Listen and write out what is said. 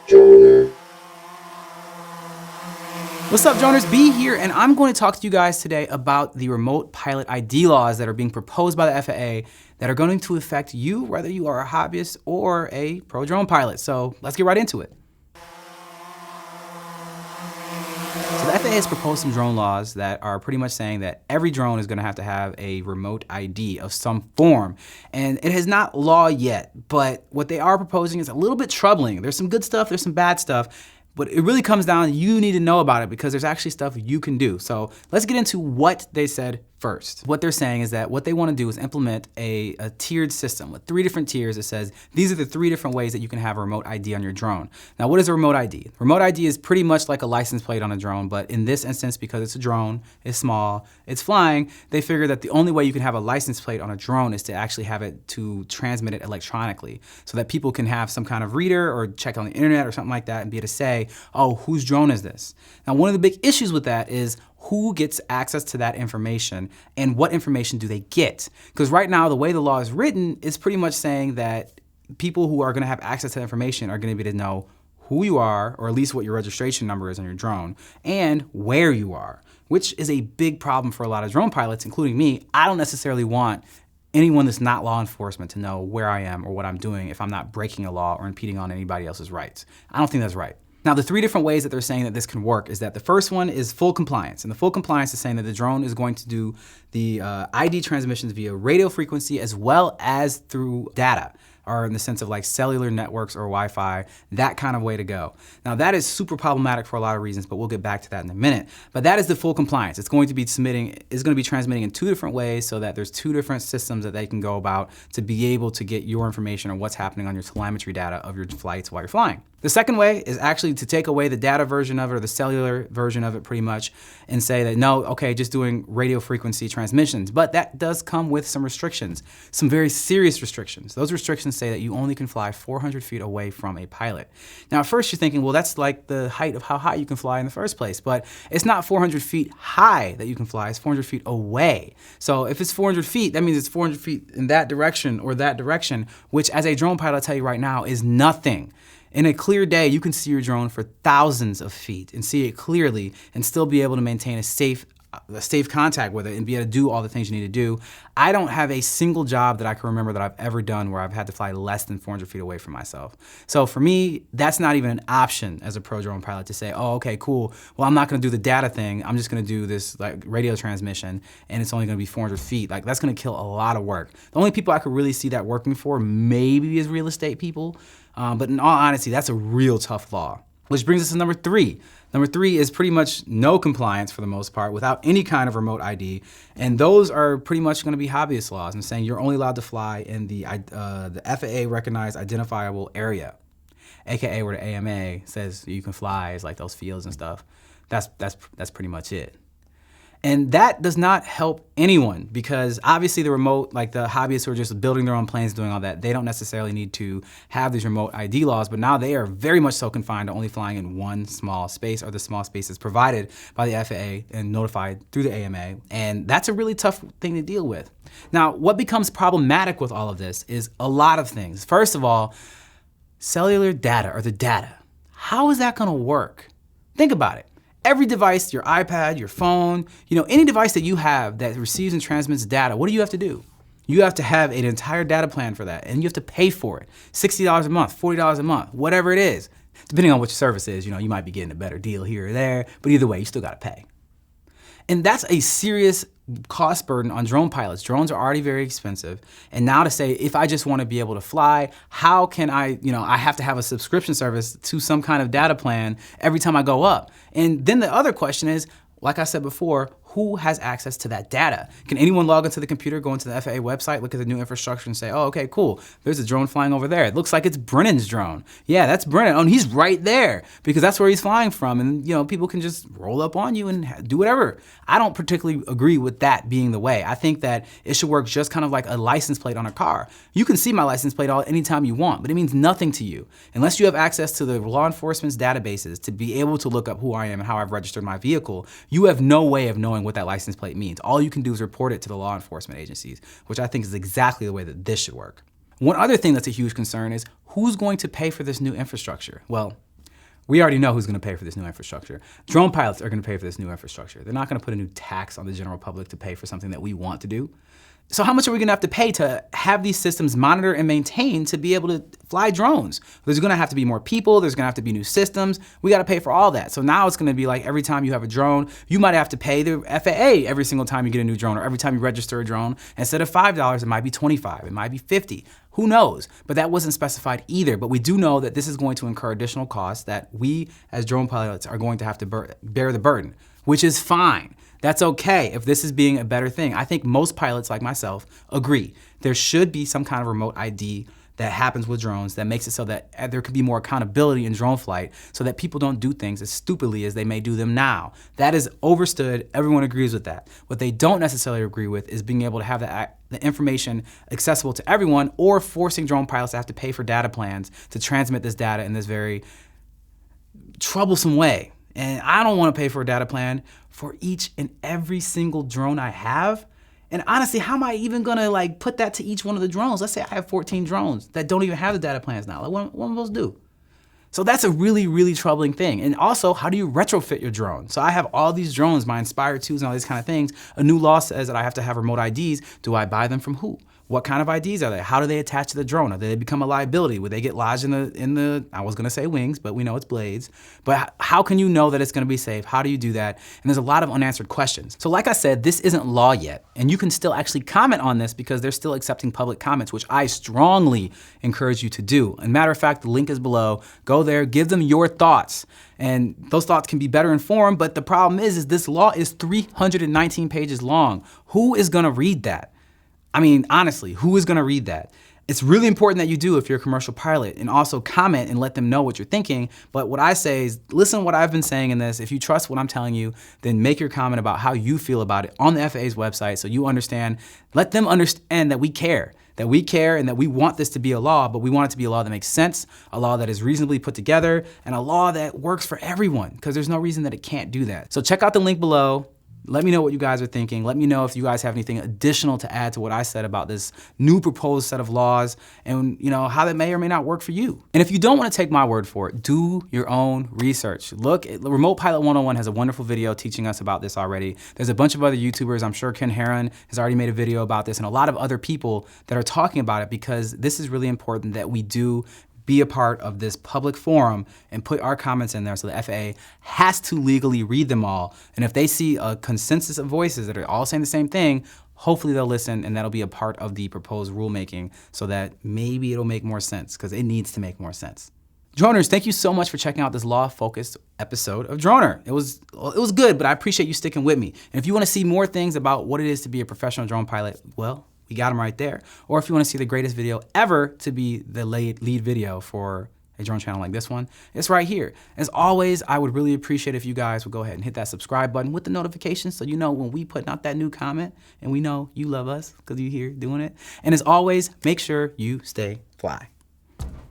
Joner. What's up, Joners? B here, and I'm going to talk to you guys today about the remote pilot ID laws that are being proposed by the FAA that are going to affect you, whether you are a hobbyist or a pro drone pilot. So let's get right into it. So the FAA has proposed some drone laws that are pretty much saying that every drone is going to have a remote ID of some form. And it is not law yet, but what they are proposing is a little bit troubling. There's some good stuff, there's some bad stuff. But it really comes down, you need to know about it because there's actually stuff you can do. So let's get into what they said first. What they're saying is that what they want to do is implement a tiered system with 3 different tiers that says these are the 3 different ways that you can have a remote ID on your drone. Now, what is a remote ID? Remote ID is pretty much like a license plate on a drone, but in this instance, because it's a drone, it's small, it's flying, they figure that the only way you can have a license plate on a drone is to actually have it to transmit it electronically so that people can have some kind of reader or check on the internet or something like that and be able to say, oh, whose drone is this? Now, one of the big issues with that is who gets access to that information and what information do they get? Because right now, the way the law is written is pretty much saying that people who are gonna have access to that information are gonna be able to know who you are, or at least what your registration number is on your drone, and where you are, which is a big problem for a lot of drone pilots, including me. I don't necessarily want anyone that's not law enforcement to know where I am or what I'm doing if I'm not breaking a law or impeding on anybody else's rights. I don't think that's right. Now, the 3 different ways that they're saying that this can work is that the first one is full compliance. And the full compliance is saying that the drone is going to do the ID transmissions via radio frequency as well as through data, or in the sense of like cellular networks or Wi-Fi, that kind of way to go. Now, that is super problematic for a lot of reasons, but we'll get back to that in a minute. But that is the full compliance. It's going to be transmitting in 2 different ways so that there's 2 different systems that they can go about to be able to get your information on what's happening on your telemetry data of your flights while you're flying. The second way is actually to take away the data version of it or the cellular version of it pretty much and say that no, okay, just doing radio frequency transmissions. But that does come with some restrictions, some very serious restrictions. Those restrictions say that you only can fly 400 feet away from a pilot. Now, at first you're thinking, well, that's like the height of how high you can fly in the first place, but it's not 400 feet high that you can fly, it's 400 feet away. So if it's 400 feet, that means it's 400 feet in that direction or that direction, which as a drone pilot, I'll tell you right now, is nothing. In a clear day, you can see your drone for thousands of feet and see it clearly and still be able to maintain a safe contact with it and be able to do all the things you need to do. I don't have a single job that I can remember that I've ever done where I've had to fly less than 400 feet away from myself. So for me, that's not even an option as a pro drone pilot to say, oh, okay, cool. Well, I'm not gonna do the data thing. I'm just gonna do this like radio transmission and it's only gonna be 400 feet. Like that's gonna kill a lot of work. The only people I could really see that working for maybe is real estate people. But in all honesty, that's a real tough law. Which brings us to number 3. Number 3 is pretty much no compliance for the most part without any kind of remote ID. And those are pretty much gonna be hobbyist laws and saying you're only allowed to fly in the FAA recognized identifiable area, AKA where the AMA says you can fly is like those fields and stuff. That's pretty much it. And that does not help anyone because obviously the remote, like the hobbyists who are just building their own planes, doing all that, they don't necessarily need to have these remote ID laws, but now they are very much so confined to only flying in one small space or the small spaces provided by the FAA and notified through the AMA. And that's a really tough thing to deal with. Now, what becomes problematic with all of this is a lot of things. First of all, cellular data or the data. How is that gonna work? Think about it. Every device, your iPad, your phone, any device that you have that receives and transmits data, what do you have to do? You have to have an entire data plan for that and you have to pay for it. $60 a month, $40 a month, whatever it is. Depending on which service it is, you might be getting a better deal here or there, but either way, you still gotta pay. And that's a serious cost burden on drone pilots. Drones are already very expensive. And now to say, if I just want to be able to fly, how can I have to have a subscription service to some kind of data plan every time I go up. And then the other question is, like I said before, who has access to that data? Can anyone log into the computer, go into the FAA website, look at the new infrastructure and say, oh, okay, cool. There's a drone flying over there. It looks like it's Brennan's drone. Yeah, that's Brennan. Oh, and he's right there because that's where he's flying from. And people can just roll up on you and do whatever. I don't particularly agree with that being the way. I think that it should work just kind of like a license plate on a car. You can see my license plate anytime you want, but it means nothing to you. Unless you have access to the law enforcement's databases to be able to look up who I am and how I've registered my vehicle, you have no way of knowing what that license plate means. All you can do is report it to the law enforcement agencies, which I think is exactly the way that this should work. One other thing that's a huge concern is who's going to pay for this new infrastructure? Well, We already know who's gonna pay for this new infrastructure. Drone pilots are gonna pay for this new infrastructure. They're not gonna put a new tax on the general public to pay for something that we want to do. So how much are we gonna have to pay to have these systems monitor and maintain to be able to fly drones? There's gonna have to be more people, there's gonna have to be new systems. We gotta pay for all that. So now it's gonna be like every time you have a drone, you might have to pay the FAA every single time you get a new drone, or every time you register a drone. Instead of $5, it might be $25, it might be $50. Who knows? But that wasn't specified either. But we do know that this is going to incur additional costs that we as drone pilots are going to have to bear the burden, which is fine. That's okay if this is being a better thing. I think most pilots like myself agree. There should be some kind of remote ID that happens with drones that makes it so that there could be more accountability in drone flight so that people don't do things as stupidly as they may do them now. That is overstood. Everyone agrees with that. What they don't necessarily agree with is being able to have the information accessible to everyone, or forcing drone pilots to have to pay for data plans to transmit this data in this very troublesome way. And I don't want to pay for a data plan for each and every single drone I have. And honestly, how am I even gonna like put that to each one of the drones? Let's say I have 14 drones that don't even have the data plans now. Like what am I supposed to do? So that's a really, really troubling thing. And also, how do you retrofit your drone? So I have all these drones, my Inspire 2s and all these kind of things. A new law says that I have to have remote IDs. Do I buy them from who? What kind of IDs are they? How do they attach to the drone? Do they become a liability? Would they get lodged in the, I was gonna say wings, but we know it's blades. But how can you know that it's gonna be safe? How do you do that? And there's a lot of unanswered questions. So like I said, this isn't law yet, and you can still actually comment on this because they're still accepting public comments, which I strongly encourage you to do. And matter of fact, the link is below. Go there, give them your thoughts. And those thoughts can be better informed, but the problem is this law is 319 pages long. Who is gonna read that? I mean, honestly, who is gonna read that? It's really important that you do if you're a commercial pilot, and also comment and let them know what you're thinking. But what I say is, listen to what I've been saying in this. If you trust what I'm telling you, then make your comment about how you feel about it on the FAA's website so you understand. Let them understand that we care. That we care and that we want this to be a law, but we want it to be a law that makes sense, a law that is reasonably put together, and a law that works for everyone, because there's no reason that it can't do that. So check out the link below. Let me know what you guys are thinking. Let me know if you guys have anything additional to add to what I said about this new proposed set of laws, and how that may or may not work for you. And if you don't want to take my word for it, do your own research. Look, Remote Pilot 101 has a wonderful video teaching us about this already. There's a bunch of other YouTubers. I'm sure Ken Heron has already made a video about this, and a lot of other people that are talking about it, because this is really important that we do be a part of this public forum and put our comments in there, so the FAA has to legally read them all. And if they see a consensus of voices that are all saying the same thing, hopefully they'll listen, and that'll be a part of the proposed rulemaking so that maybe it'll make more sense, because it needs to make more sense. Droners, thank you so much for checking out this law-focused episode of Droner. It was good, but I appreciate you sticking with me. And if you want to see more things about what it is to be a professional drone pilot, well, we got them right there. Or if you want to see the greatest video ever to be the lead video for a drone channel like this one, it's right here. As always, I would really appreciate if you guys would go ahead and hit that subscribe button with the notifications so you know when we put out that new comment, and we know you love us because you're here doing it. And as always, make sure you stay fly.